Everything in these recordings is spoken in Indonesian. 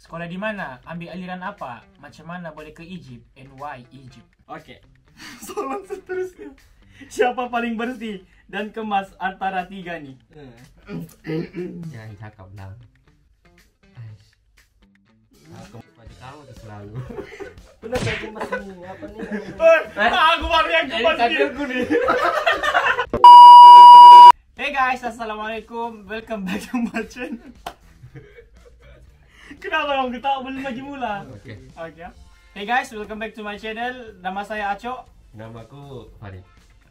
Sekolah di mana? Ambil aliran apa? Macam mana boleh ke Egypt? And why Egypt? Oke. Soalan seterusnya. Siapa paling bersih dan kemas antara tiga nih? Jangan cakap lah. Aku pada kamu tuh selalu. Udah saya kemas nih, apa nih? Aku baru yang kemas nih. Hey guys, assalamualaikum. Welcome back to my channel. Kenapa kamu ketawa belum lagi mula? Oke. Hey guys, welcome back to my channel. Nama saya Aco. Namaku Farid.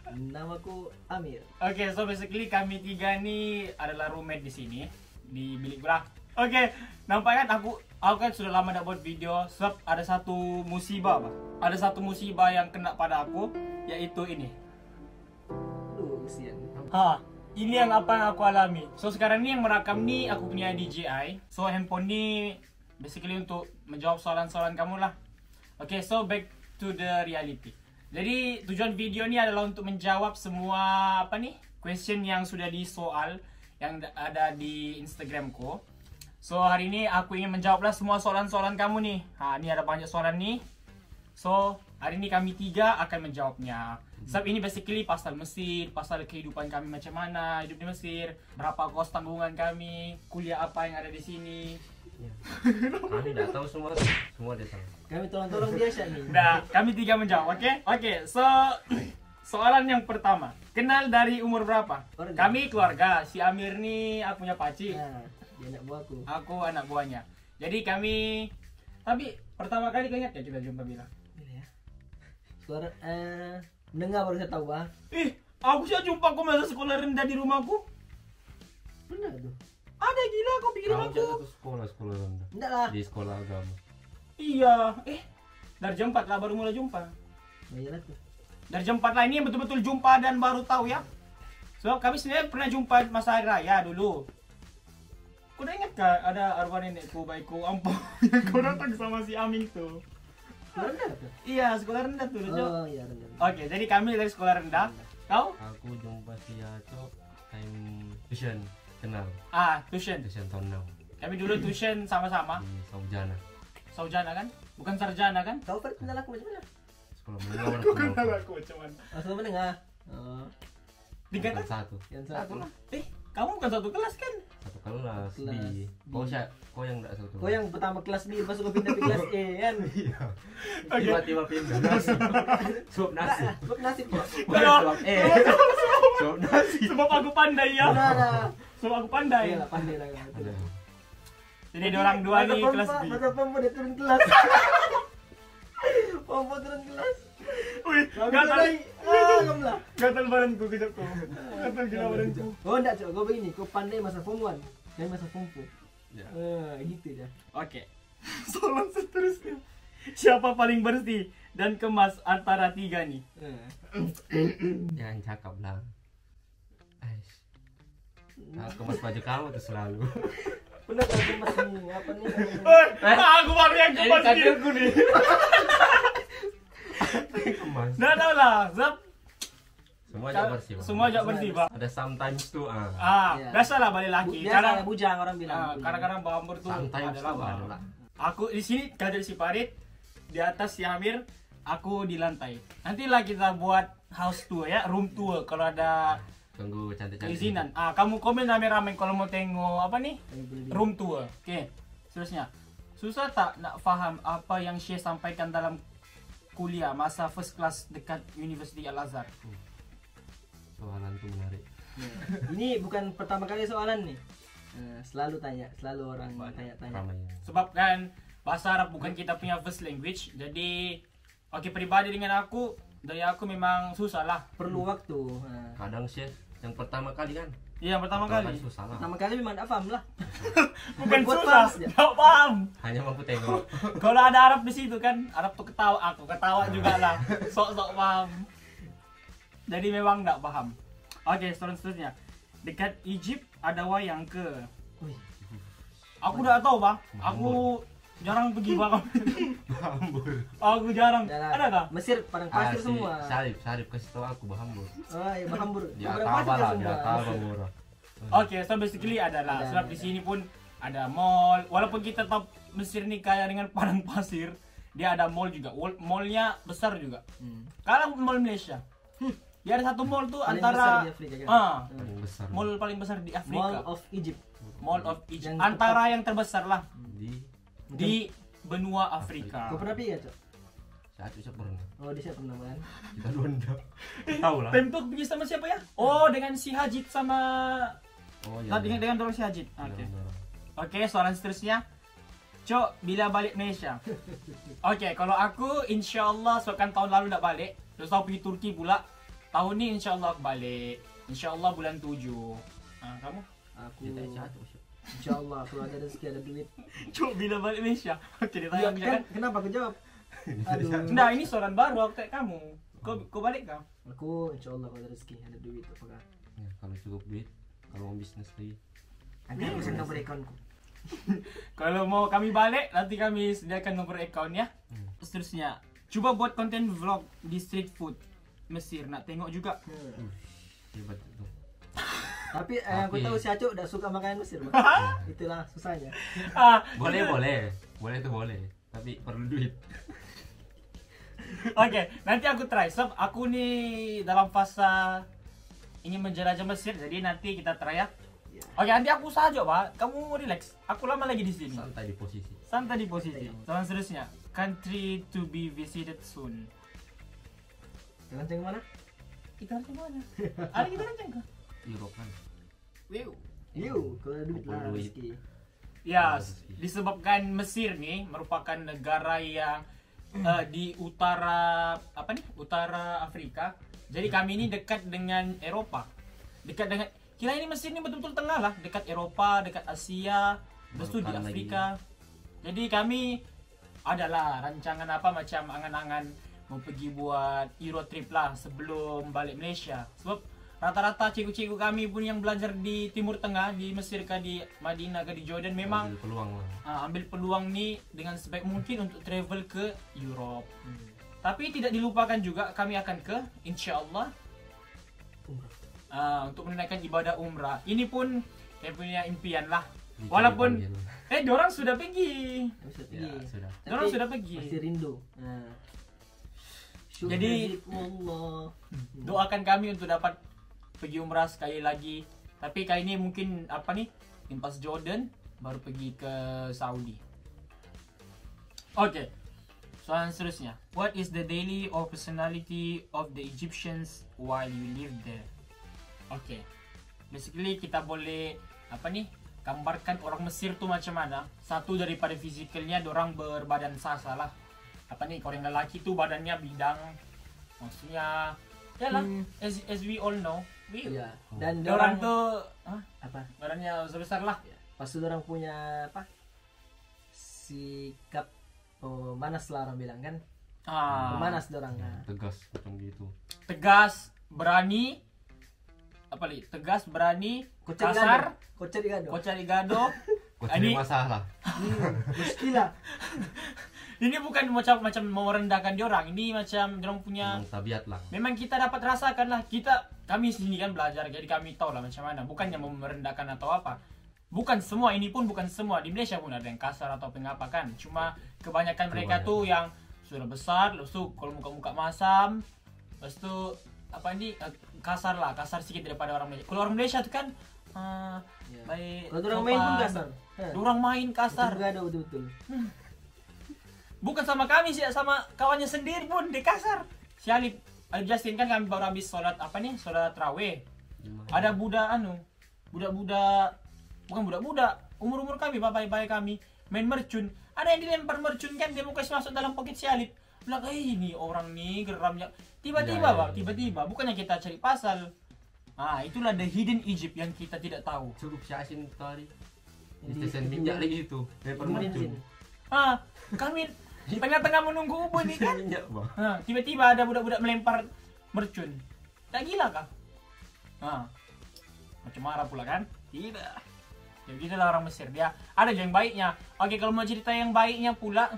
Namaku Amir. Oke, so basically kami tiga ni adalah roommate di sini di bilik belah. Oke, nampak kan aku kan sudah lama tak buat video sebab ada satu musibah, Pak. Ada satu musibah yang kena pada aku, yaitu ini. Usian. Ini yang apa yang aku alami. So sekarang ni yang merakam ni aku punya DJI. So handphone ni basically untuk menjawab soalan-soalan kamu lah. Okay, so back to the reality. Jadi tujuan video ni adalah untuk menjawab semua question yang sudah disoal yang ada di Instagramku. So hari ini aku ingin menjawablah semua soalan-soalan kamu nih. Ni ada banyak soalan nih. So hari ini kami tiga akan menjawabnya. Sebab ini basically pasal Mesir, pasal kehidupan kami macam mana hidup di Mesir, berapa kos tanggungan kami, kuliah apa yang ada di sini. Ya. Kami dah tahu semua dia tahu. Kami tolong dia Syah nih. Nah, kami tiga menjawab, oke? Oke, so soalan yang pertama, kenal dari umur berapa? Keluarga. Kami keluarga, si Amir nih aku punya pakcik. Nah, dia anak buahku. Aku anak buahnya. Jadi kami, tapi pertama kali kau ingat ya kita jumpa bila? Bila ya? Suara mendengar baru saya tahu bah. Aku sih jumpa kau masa sekolah rendah di rumahku. Benar tuh. Ada gila kau pikir Kamu aku? jatuh sekolah rendah. Enggak lah. Di sekolah agama. Iya, dari jam 4 lah baru mulai jumpa. Bayalah tuh. Dari jam 4 lah ini yang betul-betul jumpa dan baru tahu ya. So kami sebenarnya pernah jumpa masa hari raya dulu. Kau dah ingat kah ada arwah nenekku baikku ampun yang kau datang sama si Aming tuh? Sekolah rendah tuh. Iya, sekolah rendah tuh. Oh iya rendah. Oke, jadi kami dari sekolah rendah. Kau? Aku jumpa si Aco time tuition kenal. Tuition. Tuition tahun 6 Kami dulu tuition sama-sama. di Saujana. Saujana kan? Bukan sarjana kan? Kau Farid kenal aku macam mana? Sekolah menengah Aku kenal aku macam mana? Asal menengah. Oh, Tiga kan? satu. yang Satu satu. lah. Kamu bukan satu kelas kan? Satu kelas Kelas di. Kau yang enggak satu. Kau yang pertama kelas B, pas kau pindah ke kelas E kan? Iya. Oke. Tiba-tiba pindah nasi. Suap nasi. Kau nasib kok. Suap suap nasi. Sebab aku pandai ya. Nah. Sebab aku pandai. Iya lah pandai lah. Jadi ada orang dua nih kelas B. Masa pompa dia turun kelas. Pompa turun kelas. Wih, Gatal. gatal. Kamu lah. Gatal badanku kejap kau. Gatal gila badanku. Oh enggak cok, kau begini, kau pandai masa form 1 dan masa form 4. Ya. Gitu dah. Oke. Soalan seterusnya. Siapa paling bersih dan kemas antara tiga nih? Jangan cakap lah. Aku kemas baju kamu tuh selalu. Benar kau kemas nih, apa nih? Aku baru yang kemas nih. Kemas. Nggak tahu lah. Zap. Semua aja bersih. Bang. Semua aja bersih, Pak. Ada sometimes tuh Iya. Biasalah balik laki. Biasa bujang orang bilang. Kadang-kadang bambur tuh sometimes tuh adalah ada. Aku di sini kader si Farid, di atas si Amir, aku di lantai. Nantilah kita buat house tour ya, room tour kalau ada Tunggu cantik-cantik. izinan. Kamu komen rame-rame kalau mau tengok apa nih? Room tour. Oke. Seterusnya. Susah tak nak faham apa yang Syekh sampaikan dalam kuliah masa first class dekat University Al-Azhar? Soalan tuh menarik. Ini bukan pertama kali soalan nih. Selalu tanya, selalu orang tanya-tanya. Ramai. Sebab kan bahasa Arab bukan kita punya first language. Jadi pribadi dengan aku, dari aku memang susah lah. Perlu waktu. Kadang sih yang pertama kali kan. Iya, pertama kali. Susah lah. Pertama kali memang tak paham lah. Bukan Buat susah, paham saja. tak paham. Hanya mampu tengok. Kalau ada Arab di situ kan, Arab tuh ketawa, aku ketawa juga lah. Sok-sok paham. Jadi memang nggak paham. Oke, seterusnya. Dekat Egypt ada wayang ke? Wih. Aku udah tahu, Bang. Aku jarang pergi, Bang. Aku jarang. Ada kah? Mesir padang pasir Si semua. Sarip kasih tahu aku Bahambur. Oh iya Bahambur. Dia Padang tahu pasir lah, semua. dia tahu Bahambur. Oke, so basically adalah Ada, sebab di sini pun ada mall. Walaupun kita Mesir nih kaya dengan padang pasir, dia ada mall juga. Mallnya besar juga. Kalah mall Malaysia. Dia ada satu mall tuh Paling antara besar di Afrika, kan? Paling besar mall paling besar di Afrika. Mall of Egypt. Mall of Egypt. Yang Antara yang terbesar lah di di benua Afrika. Kau pernah pergi ya, Cok? saya pernah. Oh, di siapa pernah kan? Kita Donda. Tahu lah. Pemtok pergi sama siapa ya? Oh, dengan si Hajit sama Oh dengan dorong si Hajit. Oke. Oke, soalan seterusnya. Cok, bila balik Malaysia? Oke, kalau aku insyaallah sebabkan tahun lalu tak balik, terus aku pergi Turki pula. Tahun ni insyaallah aku balik. Insyaallah bulan 7. Kamu? Aku Kita jatuh. insyaallah kalau ada rezeki ada duit. Cok, bila balik Malaysia? Oke, Ya, ditanya kan, kenapa aku jawab? Aduh. Nah, ini soalan baru aku tanya kamu. Kau balik kah? Aku insyaallah kalau ada rezeki ada duit apakah? Ya, kalau cukup duit, kalau mau bisnis lagi. Nanti aku send nomor akunku. Kalau mau kami balik, nanti kami sediakan nomor account ya. Seterusnya, coba buat konten vlog di street food Mesir. Nak tengok juga. Hebat itu. Tapi aku tahu si Acok udah suka makanan Mesir, Bang. Itulah susahnya. Boleh itu boleh. Tapi perlu duit. Oke, nanti aku try. Sebab aku nih dalam fase ingin menjelajah Mesir, jadi nanti kita try ya. Oke, nanti aku saja, Pak. Kamu relax. Aku lama lagi di sini. Santai di posisi. Santai di posisi. Soalan seterusnya, country to be visited soon. Jangan ceng mana? Kita rancang mana? Ada kita rancang kah? Europe kan. Yuk, kalau ada duit lah Kumpul duit. rezeki. Ya, disebabkan Mesir nih merupakan negara yang di utara utara Afrika. Jadi kami ini dekat dengan Eropa. Dekat dengan kira ini Mesir ini betul-betul tengah lah, dekat Eropa, dekat Asia, terus tu di Balkan Afrika. Jadi kami adalah rancangan macam angan-angan mau pergi buat Euro trip lah sebelum balik Malaysia. Sebab rata-rata cikgu-cikgu kami pun yang belajar di Timur Tengah, di Mesir kah, di Madinah kah, di Jordan memang Ambil peluang lah. ambil peluang nih dengan sebaik mungkin untuk travel ke Europe. Tapi tidak dilupakan juga kami akan ke insyaallah untuk menunaikan ibadah umrah. Ini pun saya punya impian lah. Walaupun dorang sudah pergi. Bisa Ya, pergi. sudah. Dorang sudah pergi. Masih rindu. Jadi, Allah. Doakan kami untuk dapat pergi umrah sekali lagi. Tapi kali ini mungkin impas Jordan baru pergi ke Saudi. Oke. Soalan seterusnya. What is the daily or personality of the Egyptians while you live there? Oke. Basically kita boleh gambarkan orang Mesir tuh macam mana. Satu daripada fisikalnya, dorang berbadan sasa lah. Kalau yang lelaki tuh badannya bidang. Maksudnya ya lah, as we all know. Iya. Dan Dorang tuh apa? badannya besar lah. Pasti orang punya apa? Sikap manas lah orang bilang kan. Pemanas dorang. Tegas macam gitu. Tegas, berani. Tegas, berani, kasar, Kocak digado. kocak digado. Kau cari Ini masalah. Muskilah. ini bukan macam mau merendahkan diorang. Ini macam diorang punya. Memang tabiat lah. Memang kita dapat rasakan lah. Kami sini kan belajar, jadi kami tahu lah macam mana. Bukannya mau merendahkan atau apa. Bukan semua, ini pun bukan semua. Di Malaysia pun ada yang kasar atau pengapa kan. Cuma kebanyakan mereka tuh yang sudah besar, lepas tu kalau muka-muka masam, lepas tu kasar lah, kasar sedikit daripada orang Malaysia. Kalau orang Malaysia tuh kan baik. Kalau orang main pun kasar. Orang main kasar. Gado betul-betul. Bukan sama kami sih, sama kawannya sendiri pun dia kasar. Si Alip Justin kan kami baru habis sholat sholat raweh. Ada budak-budak bukan budak-budak, umur kami, bapak-bapak kami main mercun. Ada yang dilempar mercun kan, dia mau kasih masuk dalam poket si Alip. Bilang, ini orang nih geramnya. Tiba-tiba, Bang, tiba-tiba. Bukannya kita cari pasal. Itulah the hidden Egypt yang kita tidak tahu. Cukup syasin tadi. Di stesen minyak lagi itu. Lempar mercun. Kami tengah-tengah menunggu ubun nih kan. Minyak, Bang. Tiba-tiba ada budak-budak melempar mercun. Tak gila kah? Macam marah pula kan? Tidak. Ya beginilah orang Mesir, dia ada yang baiknya. Oke, kalau mau cerita yang baiknya pula,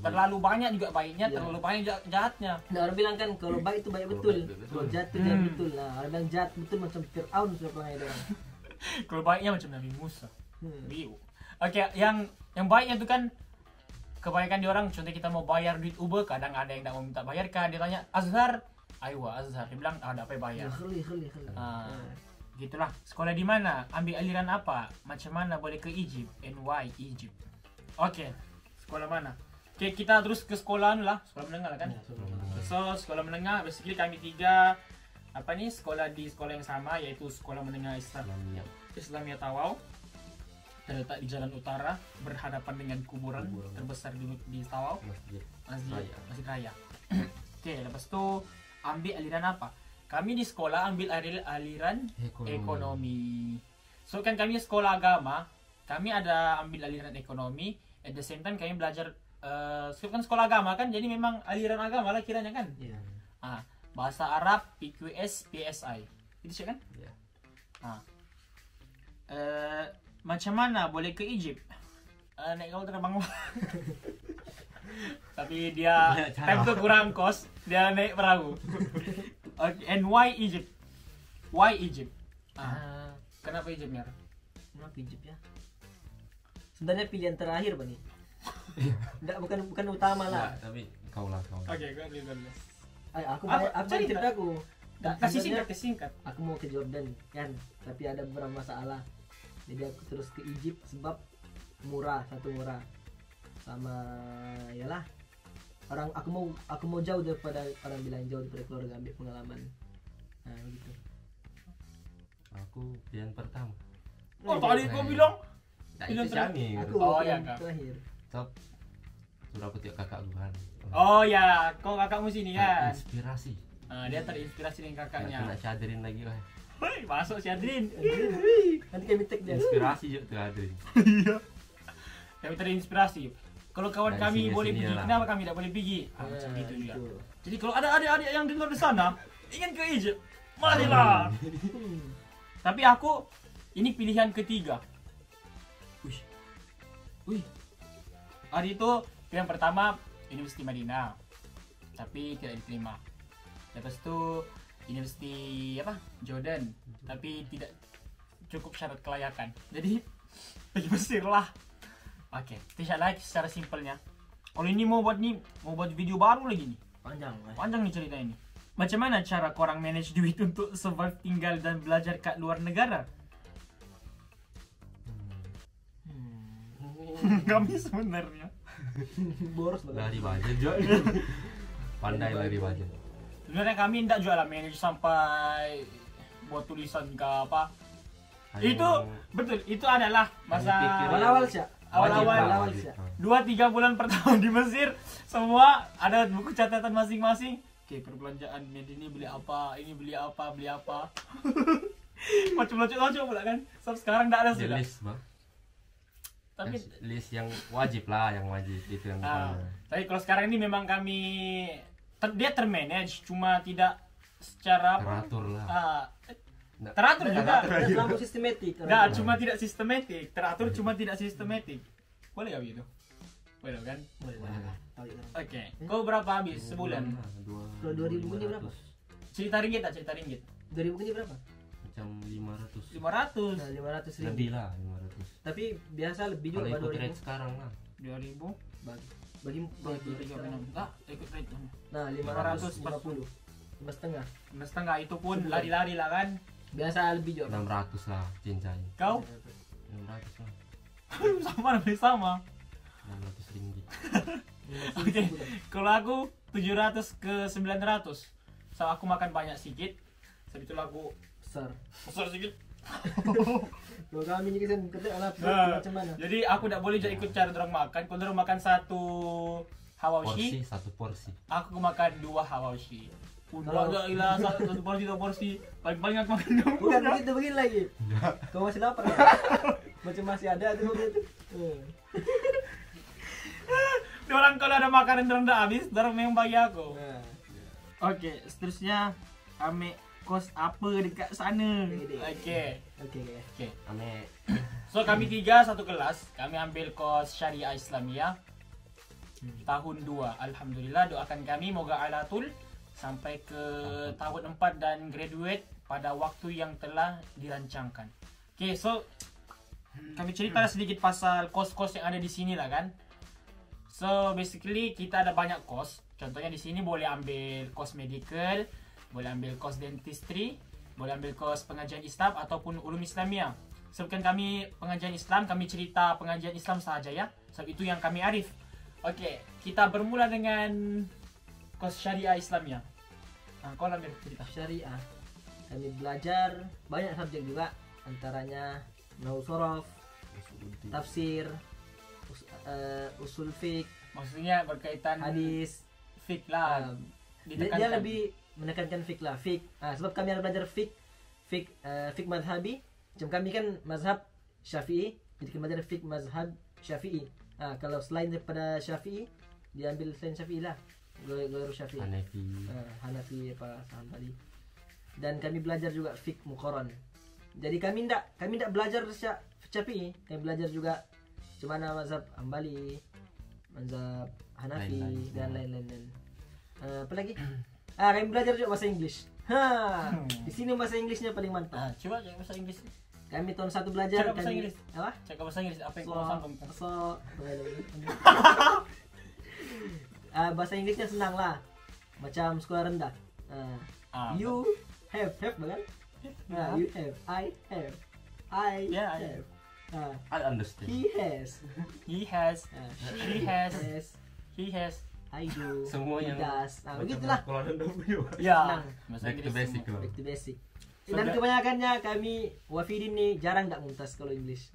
terlalu banyak juga baiknya, terlalu banyak jahatnya. Nah, orang bilang kan kalau baik itu baik betul, kalau jahat itu jahat betul. Nah, orang bilang jahat betul macam Fir'aun sudah perangai orang. Kalau baiknya macam Nabi Musa. Oke, yang baiknya itu kan kebanyakan di orang, contoh kita mau bayar duit Uber, kadang ada yang tidak mau minta bayarkan, dia tanya Azhar, ayo Azhar, dia bilang ada apa bayar. Khali. Gitulah. Sekolah di mana? Ambil aliran apa? Macam mana boleh ke Egypt? And why Egypt? Oke, sekolah mana? Oke, kita terus ke sekolah lah, sekolah menengah lah kan? So, sekolah menengah, basically kami 3 sekolah di sekolah yang sama, yaitu sekolah menengah Islamiyah Tawau, terletak di Jalan Utara, berhadapan dengan kuburan terbesar di Tawau, Masjid Raya. Oke, lepas itu ambil aliran apa? Kami di sekolah ambil aliran ekonomi. So kan kami sekolah agama, kami ada ambil aliran ekonomi. At the same time kami belajar kan sekolah agama kan, jadi memang aliran agama lah kiranya kan. Iya. Bahasa Arab, PQS, PSI. Itu sih kan? Iya. Macam mana boleh ke Egypt? Naik kapal terbang. Tapi dia time tu kurang kos, dia naik perahu. Okay, and why Egypt? Why Egypt? Kenapa Egypt, Mir? Kenapa Egypt ya? Sebenarnya pilihan terakhir Pak nih. Enggak, bukan utama lah. Tapi kau lah. Oke, kau dulu. Aku cari ceritaku. Kasih singkat. Aku mau ke Jordan kan, tapi ada beberapa masalah. Jadi aku terus ke Egypt sebab murah. Sama yalah. Aku mau jauh daripada orang bilang jauh daripada keluarga, ambil pengalaman. Nah, gitu. Aku pilihan pertama. Oh, tadi kau bilang Pilihan terakhir. Aku yang terakhir. Top. Sudah aku tiap kakak gue kan. Oh ya, kau kakakmu sini kan? Inspirasi. Dia terinspirasi dengan kakaknya. Nak cadirin lagi lah. Hei, masuk si Adrin. Nanti kami tag dia. Inspirasi juga tuh Adrin. Iya. Kami terinspirasi. Kalau kawan Dari kami sini- boleh sini pergi, lah. kenapa kami tidak boleh pergi? Macam Ya, gitu juga. gitu. Jadi kalau ada adik-adik yang di luar sana ingin ke Egypt, marilah. Tapi aku ini pilihan ketiga. Wih. Hari itu pilihan pertama Universiti Madinah, tapi tidak diterima. Lepas itu Universiti Jordan, tapi tidak cukup syarat kelayakan. Jadi pergi Mesir lah. Oke, tidak like secara simpelnya. Kalau ini mau buat video baru lagi nih. Panjang nih cerita ini. Macam mana cara korang manage duit untuk survive tinggal dan belajar kat luar negara? Kami sebenarnya Boros banget. Lari budget juga. Pandai lari budget. sebenarnya kami tidak jual lah manage sampai buat tulisan ke apa. Itu betul, itu adalah masa Awal-awal sih. awal-awal sih. 2-3 bulan pertama di Mesir, semua ada buku catatan masing-masing. Oke, perbelanjaan ini beli apa, ini beli apa. Macam-macam pula kan. So, sekarang tidak ada sudah. List bang. Tapi List yang wajib itu yang tapi kalau sekarang ini memang kami dia termanage, cuma tidak secara teratur lah. Teratur juga. Tidak terlalu sistematik. Enggak, cuma tidak sistematik. Teratur cuma tidak sistematik. Boleh gak begitu? Boleh kan? Boleh. Oke. Kau berapa habis sebulan? Kalau 2000 ini berapa? Cerita ringgit. 2000 ini berapa? Macam 500. 500. Nah, 500 Lebih ribu. lah 500. Tapi biasa lebih Kalau juga ikut 2000. rate sekarang lah. 2000 Bagi bagi 36. Enggak, ikut rate. Nah, 550. 5,5. 5,5 itu pun lari-lari lah kan. Biasa lebih juga. 600 lah cincai. Kau 600 lah. sama. 600 ringgit. Oke. Kalau aku 700 ke 900. So aku makan banyak sedikit. Sebab itu aku besar sedikit. Kalau kami ni kan kata alat macam mana? Jadi aku tak boleh ikut cara dorang makan. Kalau dorang makan satu hawashi, Satu porsi. aku makan 2 hawashi. Udah gila, satu porsi 2 porsi. Paling-paling aku makan 2. Bukan begitu begini lagi. Kau masih lapar ya? Macam masih ada tu begitu. Dorang kalau ada makanan dorang dah habis, dorang memang bagi aku. Nah, Oke, seterusnya ambil kos apa dekat sana. Oke. okey. Ame So kami 3 satu kelas. Kami ambil kos Syariah Islamiyah tahun 2. Alhamdulillah, doakan kami moga alatul sampai ke tahun 4 dan graduate pada waktu yang telah dirancangkan. Okay, so kami cerita sedikit pasal kos-kos yang ada di sini lah kan. So basically kita ada banyak kos. Contohnya di sini boleh ambil kos medical, boleh ambil kos dentistry, boleh ambil kos pengajian Islam ataupun ulum Islamiyah. Sebabkan kami pengajian Islam, kami cerita pengajian Islam sahaja ya. Sebab itu yang kami arif. Okey, kita bermula dengan kos syariah Islamiyah. Kau ambil cerita. Syariah. Kami belajar banyak subjek juga, antaranya nahwu shorof, tafsir, usul fiqh, Maksudnya berkaitan hadis. fiqh lah. Dia lebih menekankan fiqh lah, fiqh. Sebab kami ada belajar fiqh mazhabi. Macam kami kan mazhab Syafi'i, jadi kami belajar fiqh mazhab Syafi'i. Kalau selain daripada Syafi'i, dia ambil selain Syafi'i lah. Guru Syafi'i. Hanafi apa Hambali. Dan kami belajar juga fiqh muqarran. Jadi kami ndak belajar Syafi'i, kami belajar juga macam mazhab Hambali, mazhab Hanafi dan lain-lain. Apa lagi? Kami belajar juga bahasa Inggris. Di sini bahasa Inggrisnya paling mantap. Coba cakap bahasa Inggris. Kami tahun 1 belajar. Cakap bahasa Inggris. Apa? Cakap bahasa Inggris apa yang kau sambung? Bahasa Inggrisnya senang lah. Macam sekolah rendah. You have bukan? You have, I have, Yeah, have. I understand. He has, He has, she has, has, he has. I do, Semua he yang does. macam Begitulah. sekolah rendah punya. Ya. Senang. Bahasa Back to Inggris basic semua. lah. Back to basic. So Dan that- kebanyakannya kami Wafidin nih jarang tak muntas kalau English.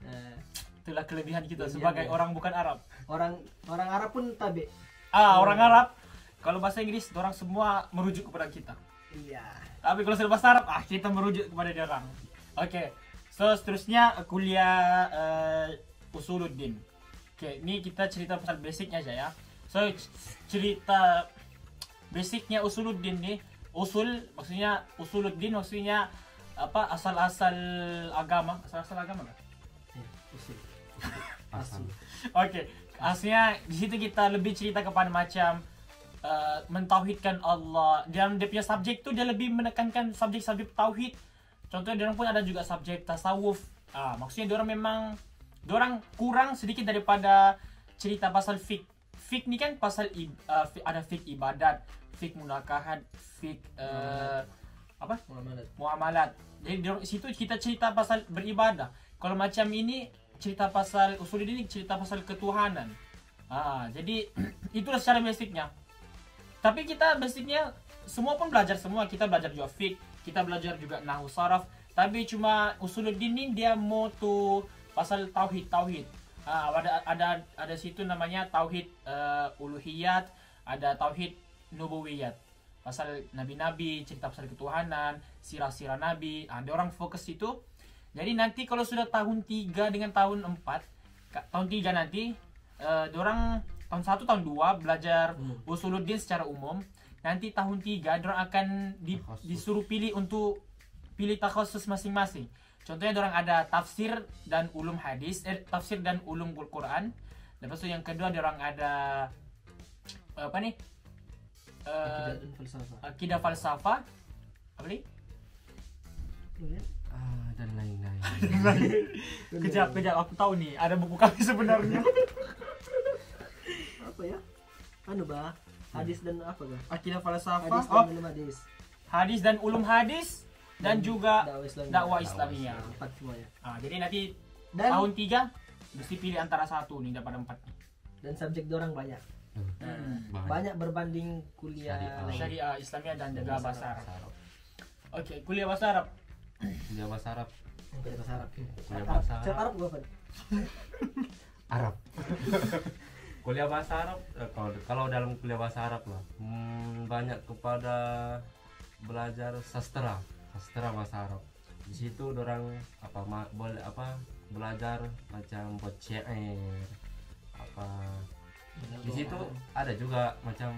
Itulah kelebihan kita Kelebihan sebagai ya. orang bukan Arab. Orang Arab pun tabe. Orang Arab kalau bahasa Inggris orang semua merujuk kepada kita. Iya. Tapi kalau sudah bahasa Arab, kita merujuk kepada dia orang. Oke. So seterusnya kuliah Usuluddin. Oke, ini kita cerita pasal basicnya aja ya. So cerita basicnya Usuluddin nih. Usuluddin maksudnya apa? Asal-asal agama. Asal-asal agama kan? Usul. Asal. Oke, aslinya di situ kita lebih cerita kepada macam mentauhidkan Allah. Dalam dia punya subjek tu dia lebih menekankan subjek-subjek tauhid. Contohnya dia pun ada juga subjek tasawuf. Maksudnya dia orang kurang sedikit daripada cerita pasal fiqh. Fiqh ni kan pasal ada fiqh ibadat, fiqh munakahat, fiqh apa? Muamalat. Jadi di situ kita cerita pasal beribadah. Kalau macam ini cerita pasal Usuluddin ini cerita pasal ketuhanan. Jadi itulah secara basicnya. Tapi kita basicnya semua pun belajar semua. Kita belajar juga fiqh, kita belajar juga nahwu saraf. Tapi cuma Usuluddin ini dia mau tu pasal tauhid. Ada situ namanya tauhid uluhiyat, ada tauhid nubuwiyat. Pasal nabi-nabi, cerita pasal ketuhanan, sirah-sirah nabi. Ada orang fokus situ. Jadi nanti kalau sudah tahun 3 dengan tahun 4, tahun 3 nanti diorang tahun 1 tahun 2 belajar Usuluddin secara umum. Nanti tahun 3 diorang akan disuruh pilih untuk pilih takhasus masing-masing. Contohnya diorang ada tafsir dan ulum hadis, tafsir dan ulum Quran. Lepas itu yang kedua diorang ada apa nih? Akidah falsafah. Apa nih? Dan lain-lain. Kejap, aku tahu nih, ada buku kami sebenarnya. Apa ya? Hadis dan apa kan? Akidah falsafah, Hadis dan ulum hadis. hadis dan ulum hadis dan juga dakwah Islamiyah. Islamiyah. 4 semuanya. Jadi nanti Dan tahun 3 mesti pilih antara satu nih daripada 4 nih. dan subjek dorang banyak. Banyak berbanding kuliah Syariah, Islamiyah dan juga bahasa Arab. Oke, kuliah bahasa Arab. Kuliah bahasa Arab. Kuliah bahasa Arab. Kuliah bahasa Arab. Arab. Arab gua apa? Arab. Kuliah bahasa Arab kalau dalam kuliah bahasa Arab lah banyak kepada belajar sastra bahasa Arab. Di situ orang boleh belajar macam buat syair apa. Di situ ada juga macam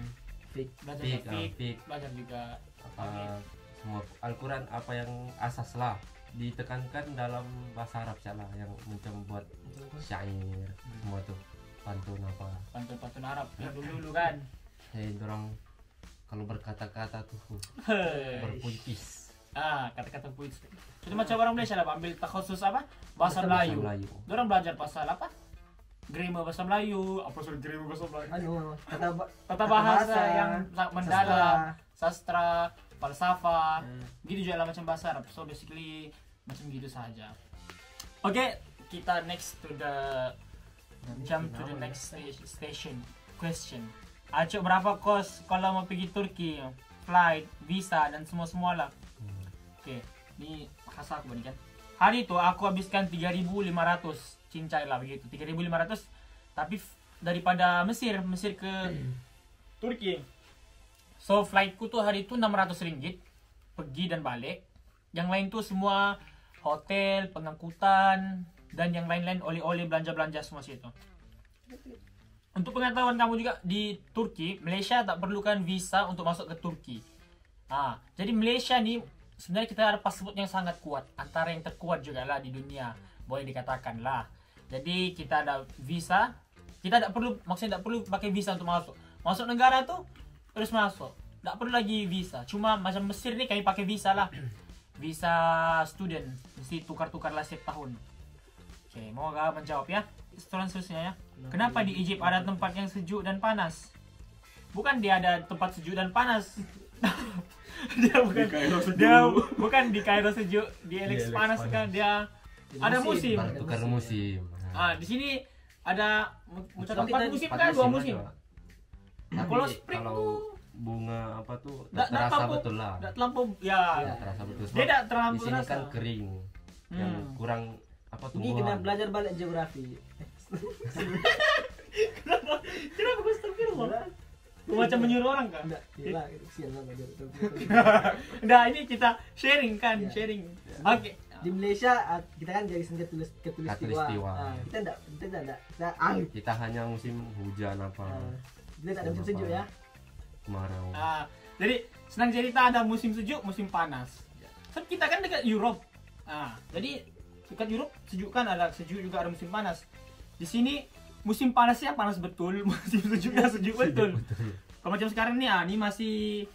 Belajar fiqh, fiqh, belajar juga apa semua Al-Quran apa yang asas lah ditekankan dalam bahasa Arab salah yang macam buat syair semua tuh pantun apa pantun-pantun Arab yang dulu kan. orang kalau berkata-kata tuh berpuitis Kata-kata puisi. Itu macam orang Malaysia lah, ambil takhusus apa? Bahasa Melayu. Orang belajar pasal apa? Grammar bahasa Melayu, apa soal grammar bahasa Melayu? Tata bahasa yang sangat mendalam, sastra, falsafah, gitu juga lah macam bahasa Arab. So basically macam gitu saja. Oke, kita next to the jump to the next station. Question. Acok berapa kos kalau mau pergi Turki? Flight, visa dan semua lah. Oke, ini khas aku nih kan. Hari itu aku habiskan 3.500 cincai lah begitu. 3.500 tapi daripada Mesir ke Turki. So flightku tuh hari itu 600 ringgit pergi dan balik. Yang lain tuh semua hotel, pengangkutan dan yang lain-lain, oleh-oleh, belanja-belanja semua situ. Untuk pengetahuan kamu juga, di Turki, Malaysia tak perlukan visa untuk masuk ke Turki. Jadi Malaysia nih sebenarnya kita ada pasport yang sangat kuat, antara yang terkuat juga lah di dunia, boleh dikatakan lah. Jadi kita ada visa, kita tak perlu, maksudnya tak perlu pakai visa untuk masuk negara tuh terus masuk, tak perlu lagi visa. Cuma macam Mesir nih kami pakai visa lah, visa student, mesti tukar-tukar lah setiap tahun. Oke, mau gak menjawab ya? Seterusnya ya. Kenapa di Egypt ada tempat yang sejuk dan panas? Bukan dia ada tempat sejuk dan panas. Dia bukan di Kairo sejuk, di Alex panas kan, dia ada musim. Tukar musim. Di sini ada tempat musim kan, 2 musim. Kalau spring tuh bunga apa tuh tak terasa betul lah. Tak terlampau ya. Terasa betul. Dia tak terlampau di sini terasa. kan kering. Yang kurang apa Ini tumbuhan. kena belajar balik geografi. Kenapa kau astagfirullah? Kau macam menyuruh orang kan? Enggak, gila, kesian lah belajar. Udah, ini kita sharing kan, sharing. Oke. Di Malaysia kita kan jadi sendiri Khatulistiwa. Kita enggak, Kita hanya musim hujan apa. kita tak ada musim sejuk ya. Kemarau. Jadi senang cerita ada musim sejuk, musim panas. So, kita kan dekat Europe. Jadi dekat Europe sejuk kan, ada sejuk juga, ada musim panas. Di sini musim panasnya panas betul, musim sejuknya sejuk betul. Kalau macam sekarang nih, ini masih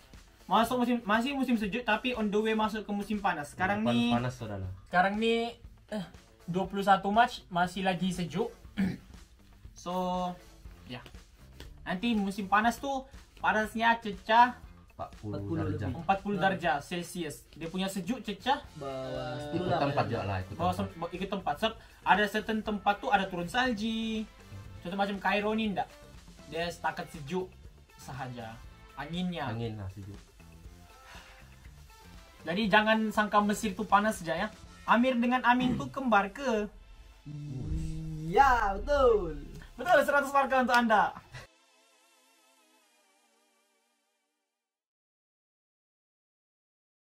musim sejuk tapi on the way masuk ke musim panas. Sekarang nih panas saudara. Sekarang nih 21 Mac masih lagi sejuk. So, ya. Nanti musim panas tuh panasnya cecah 40 derajat. 40 derajat Celcius. Dia punya sejuk cecah Bawah Ikut tempat juga lah, ikut tempat. So, ada certain tempat tuh ada turun salji. Contoh macam Kairo nih enggak. Dia setakat sejuk sahaja. Angin lah sejuk. Jadi jangan sangka Mesir tuh panas saja ya. Amir dengan Amin tuh kembar ke. Ya, betul. Betul, 100 marka untuk Anda.